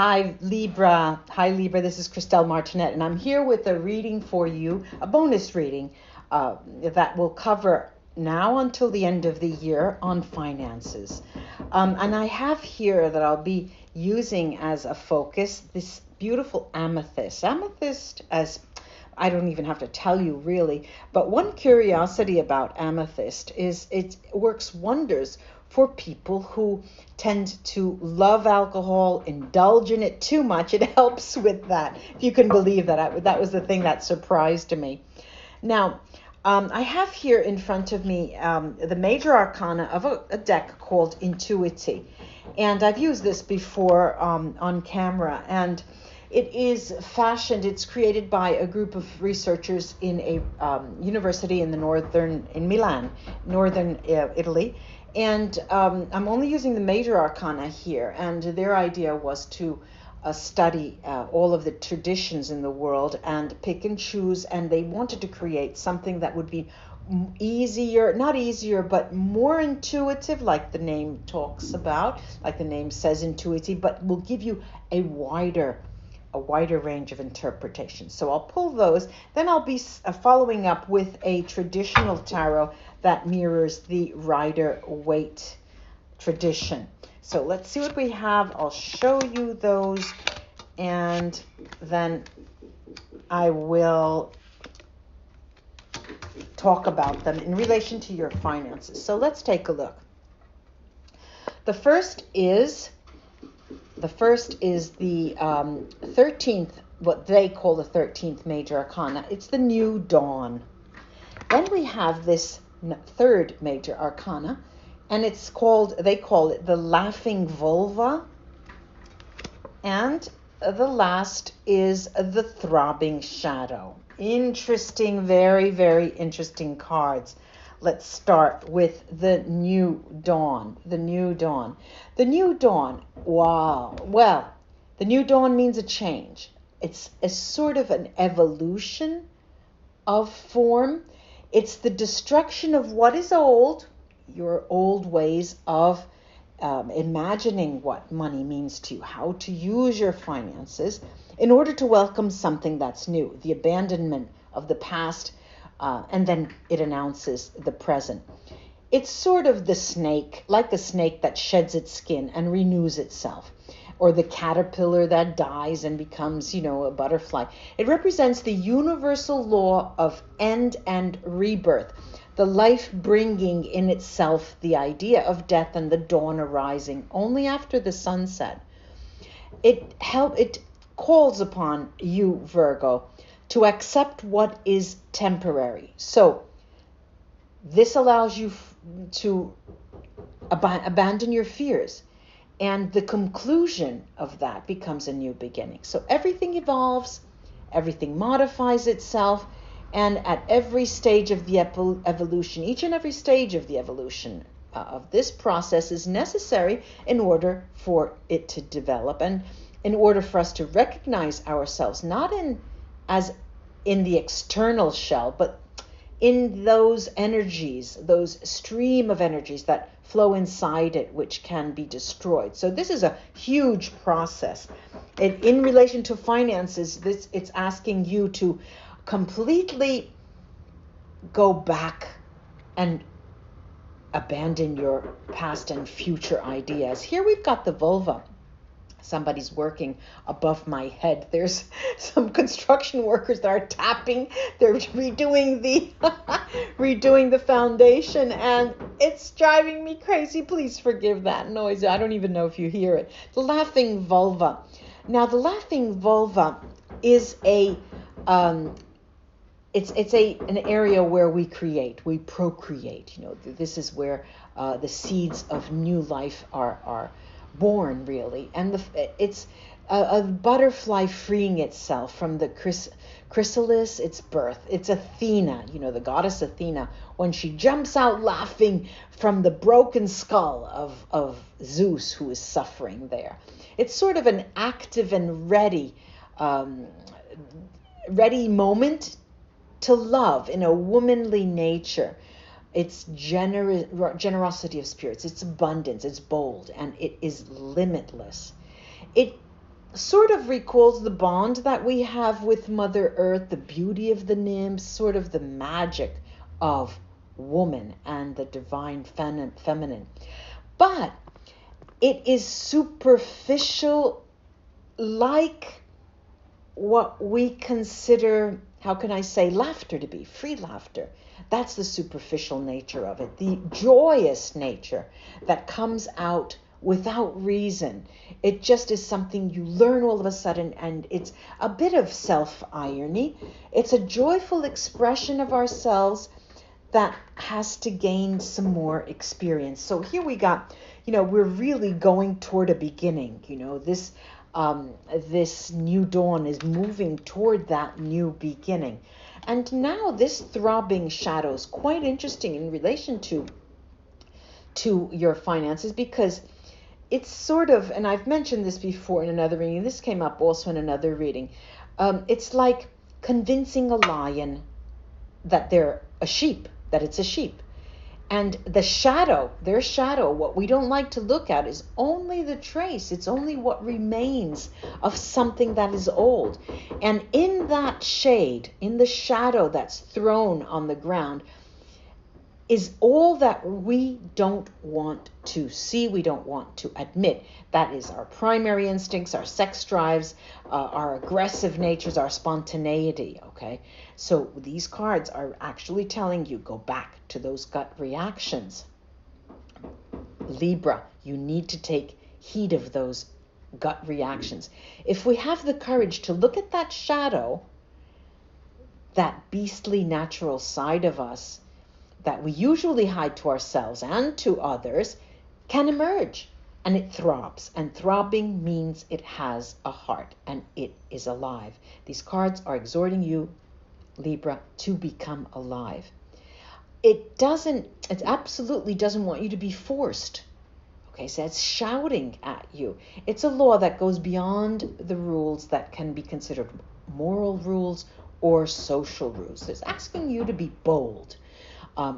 Hi, Libra. Hi, Libra. This is Christelle Martinette, and I'm here with a reading for you, a bonus reading that will cover now until the end of the year on finances. And I have here that I'll be using as a focus this beautiful amethyst. Amethyst, as I don't even have to tell you really, but one curiosity about amethyst is it works wonders for people who tend to love alcohol, indulge in it too much. It helps with that, if you can believe that. That was the thing that surprised me. Now, I have here in front of me the major arcana of a deck called Intuiti. And I've used this before on camera. And it is fashioned, it's created by a group of researchers in a university in Milan, northern Italy. And I'm only using the major arcana here, and their idea was to study all of the traditions in the world and pick and choose, and they wanted to create something that would be not easier, but more intuitive, like the name talks about, like the name says, Intuiti, but will give you a wider range of interpretations. So I'll pull those. Then I'll be following up with a traditional tarot that mirrors the Rider-Waite tradition. So let's see what we have. I'll show you those, and then I will talk about them in relation to your finances. So let's take a look. The first is the 13th, what they call the 13th major arcana. It's the new dawn. Then we have this third major arcana, and they call it the laughing vulva. And the last is the throbbing shadow. Interesting, very, very interesting cards. Let's start with the new dawn. The new dawn. The new dawn. Wow. Well, the new dawn means a change. It's a sort of an evolution of form. It's the destruction of what is old, your old ways of imagining what money means to you, how to use your finances, in order to welcome something that's new, the abandonment of the past, and then it announces the present. It's sort of the snake, like the snake that sheds its skin and renews itself, or the caterpillar that dies and becomes, a butterfly. It represents the universal law of end and rebirth, the life bringing in itself the idea of death and the dawn arising only after the sunset. It calls upon you, Virgo, to accept what is temporary. So this allows you to abandon your fears. And the conclusion of that becomes a new beginning. So everything evolves, everything modifies itself, and at every stage of the evolution, each and every stage of the evolution of this process is necessary in order for it to develop, and in order for us to recognize ourselves, not as in the external shell, but in those energies, those stream of energies that flow inside it, which can be destroyed. So this is a huge process. In relation to finances, it's asking you to completely go back and abandon your past and future ideas. Here we've got the vulva. Somebody's working above my head. There's some construction workers that are tapping. They're redoing the foundation, and it's driving me crazy. Please forgive that noise. I don't even know if you hear it. The laughing vulva. Now, the laughing vulva is an area where we procreate. This is where the seeds of new life are born, really, and it's a butterfly freeing itself from the chrysalis, its birth. It's Athena, the goddess Athena, when she jumps out laughing from the broken skull of Zeus, who is suffering there. It's sort of an active and ready moment to love in a womanly nature. It's generosity of spirits, it's abundance, it's bold, and it is limitless. It sort of recalls the bond that we have with Mother Earth, the beauty of the nymphs, sort of the magic of woman and the divine feminine. But it is superficial, like what we consider, how can I say, laughter to be, free laughter. That's the superficial nature of it, the joyous nature that comes out without reason. It just is something you learn all of a sudden, and it's a bit of self-irony. It's a joyful expression of ourselves that has to gain some more experience. So here we got, we're really going toward a beginning. This new dawn is moving toward that new beginning. And now this throbbing shadow is quite interesting in relation to your finances, because it's sort of, and I've mentioned this before in another reading, this came up also in another reading, it's like convincing a lion that they're a sheep, that it's a sheep. And the shadow, their shadow, what we don't like to look at is only the trace. It's only what remains of something that is old. And in that shade, in the shadow that's thrown on the ground, is all that we don't want to see, we don't want to admit. That is our primary instincts, our sex drives, our aggressive natures, our spontaneity, okay? So these cards are actually telling you, go back to those gut reactions. Libra, you need to take heed of those gut reactions. If we have the courage to look at that shadow, that beastly natural side of us, that we usually hide to ourselves and to others, can emerge, and it throbs. And throbbing means it has a heart and it is alive. These cards are exhorting you, Libra, to become alive. It absolutely doesn't want you to be forced. Okay, so it's shouting at you. It's a law that goes beyond the rules that can be considered moral rules or social rules. It's asking you to be bold.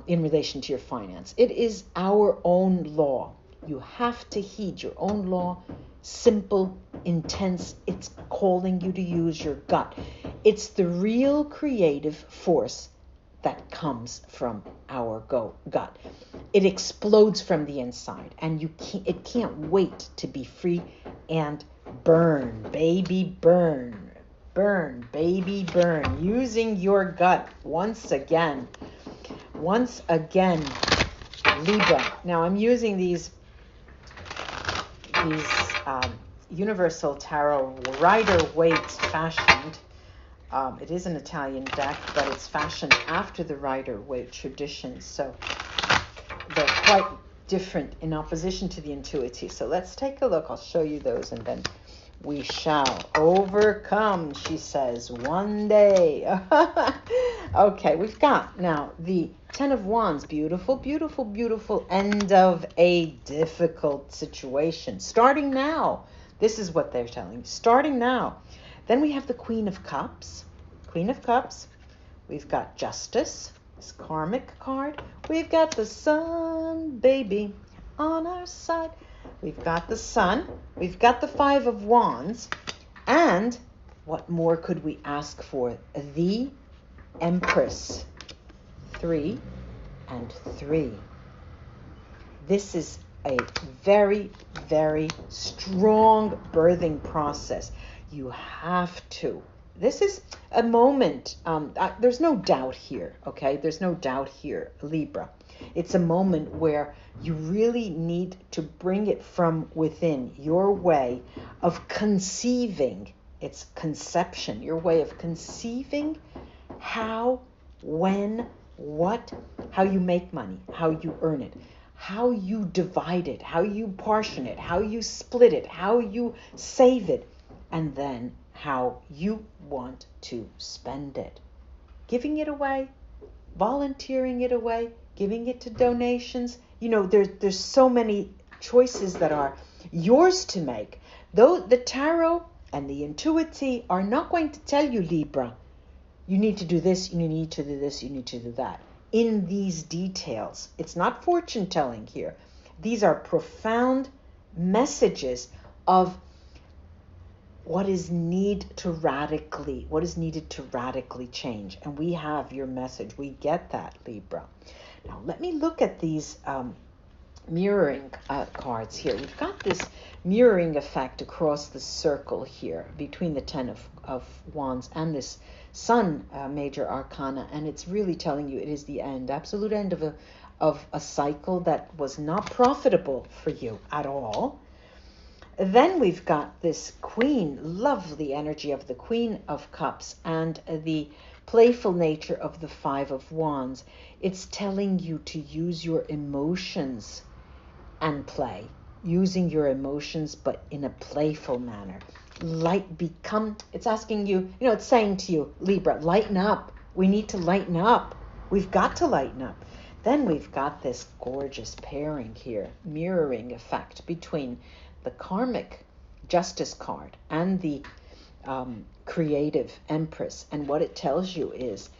In relation to your finance. It is our own law. You have to heed your own law. Simple, intense. It's calling you to use your gut. It's the real creative force that comes from our gut. It explodes from the inside, and it can't wait to be free and burn, baby, burn. Burn, baby, burn. Using your gut once again. Once again, Libra. Now I'm using these Universal Tarot Rider-Waite fashioned. It is an Italian deck, but it's fashioned after the Rider-Waite tradition. So they're quite different in opposition to the Intuiti. So let's take a look. I'll show you those, and then we shall overcome, she says, one day. Okay, we've got now the Ten of Wands. Beautiful, beautiful, beautiful end of a difficult situation. Starting now. This is what they're telling you. Starting now. Then we have the Queen of Cups. Queen of Cups. We've got Justice, this karmic card. We've got the Sun, baby, on our side. We've got the Sun, we've got the Five of Wands, and what more could we ask for? The Empress. 3 and 3. This is a very, very strong birthing process. You have to. This is a moment. There's no doubt here, okay? There's no doubt here, Libra. It's a moment where you really need to bring it from within, your way of conceiving. It's conception, your way of conceiving how, when, what, how you make money, how you earn it, how you divide it, how you portion it, how you split it, how you save it, and then how you want to spend it. Giving it away, volunteering it away, giving it to donations. You know, there's so many choices that are yours to make. Though the tarot and the Intuiti are not going to tell you, Libra, you need to do this, you need to do this, you need to do that. In these details, it's not fortune telling here. These are profound messages of what is needed to radically change. And we have your message. We get that, Libra. Now, let me look at these mirroring cards here. We've got this mirroring effect across the circle here between the Ten of Wands and this Sun major arcana, and it's really telling you it is the end, absolute end of a cycle that was not profitable for you at all. Then we've got this Queen, lovely energy of the Queen of Cups, and the playful nature of the Five of Wands. It's telling you to use your emotions and play, using your emotions, but in a playful manner. It's asking you, it's saying to you, Libra, lighten up. We need to lighten up. We've got to lighten up. Then we've got this gorgeous pairing here, mirroring effect between the karmic justice card and the creative Empress. And what it tells you is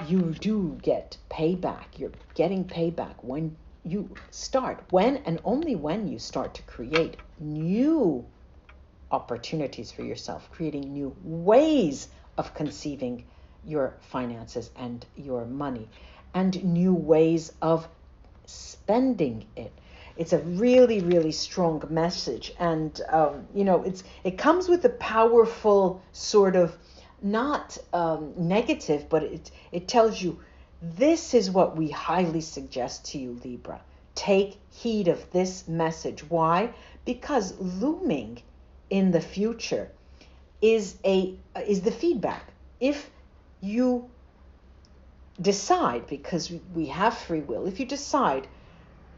you do get payback. You're getting payback when you start, when and only when you start to create new opportunities for yourself, creating new ways of conceiving your finances and your money, and new ways of spending it. It's a really, really strong message. And, it comes with a powerful sort of, not negative, but it tells you, this is what we highly suggest to you, Libra. Take heed of this message. Why? Because looming in the future is the feedback. If you decide, because we have free will, if you decide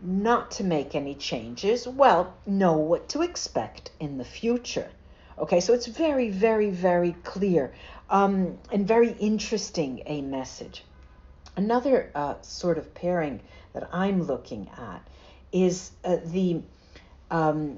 not to make any changes, well, know what to expect in the future. Okay, so it's very, very, very clear and very interesting a message. Another sort of pairing that I'm looking at is the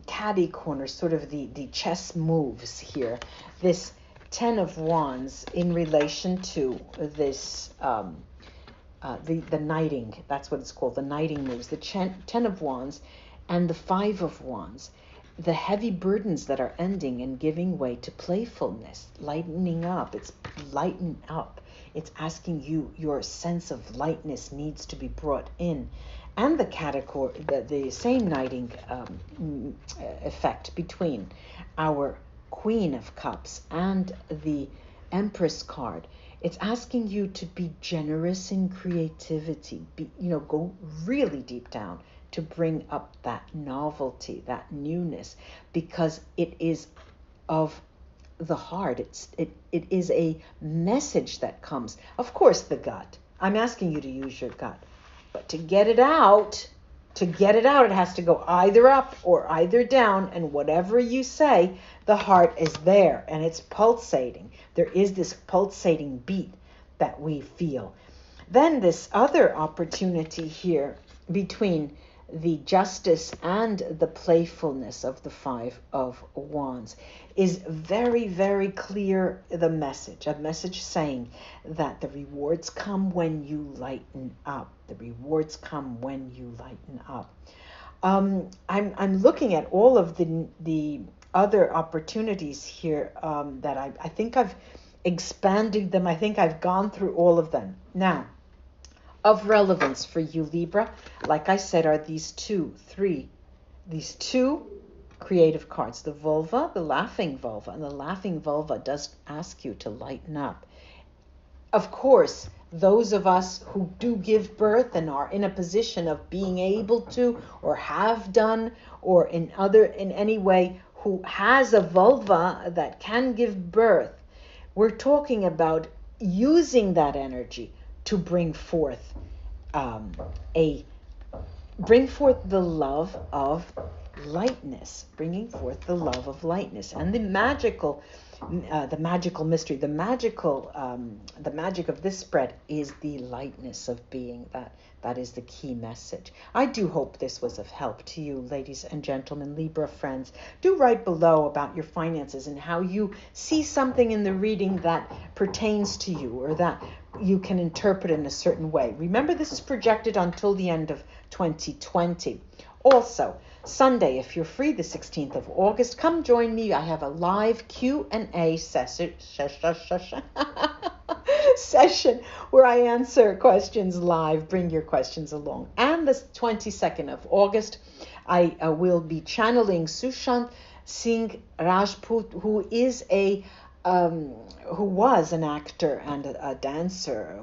caddy corner, sort of the chess moves here. This Ten of Wands in relation to this the knighting, that's what it's called, the knighting moves, the Ten of Wands and the Five of Wands, the heavy burdens that are ending and giving way to playfulness, lightening up. It's lighten up. It's asking you, your sense of lightness needs to be brought in. And the category, the same knighting effect between our Queen of Cups and the Empress card. It's asking you to be generous in creativity, go really deep down to bring up that novelty, that newness, because it is of the heart. It is a message that comes. Of course, the gut. I'm asking you to use your gut. But to get it out, it has to go either up or either down. And whatever you say, the heart is there and it's pulsating. There is this pulsating beat that we feel. Then this other opportunity here between the justice and the playfulness of the Five of Wands is very, very clear. The message, a message saying that the rewards come when you lighten up. The rewards come when you lighten up. I'm looking at all of the other opportunities here that I think I've expanded them. I think I've gone through all of them. Now, of relevance for you, Libra, like I said, are these two creative cards, the vulva, the laughing vulva, and the laughing vulva does ask you to lighten up. Of course, those of us who do give birth and are in a position of being able to, or have done, or in any way who has a vulva that can give birth, we're talking about using that energy to bring forth the love of lightness, bringing forth the love of lightness, and the magical mystery, the magic of this spread is the lightness of being. That is the key message. I do hope this was of help to you, ladies and gentlemen, Libra friends. Do write below about your finances and how you see something in the reading that pertains to you or that you can interpret in a certain way. Remember, this is projected until the end of 2020. Also, Sunday, if you're free, the 16th of August, come join me. I have a live Q&A session where I answer questions live. Bring your questions along. And the 22nd of August, I will be channeling Sushant Singh Rajput, who was an actor and a dancer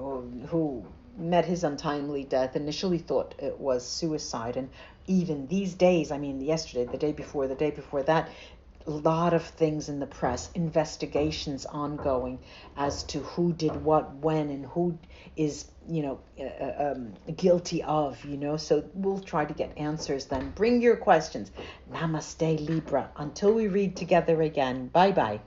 who met his untimely death. Initially thought it was suicide, and even these days, I mean, yesterday, the day before that, a lot of things in the press, investigations ongoing as to who did what, when, and who is, guilty of, so we'll try to get answers then. Bring your questions. Namaste, Libra. Until we read together again. Bye-bye.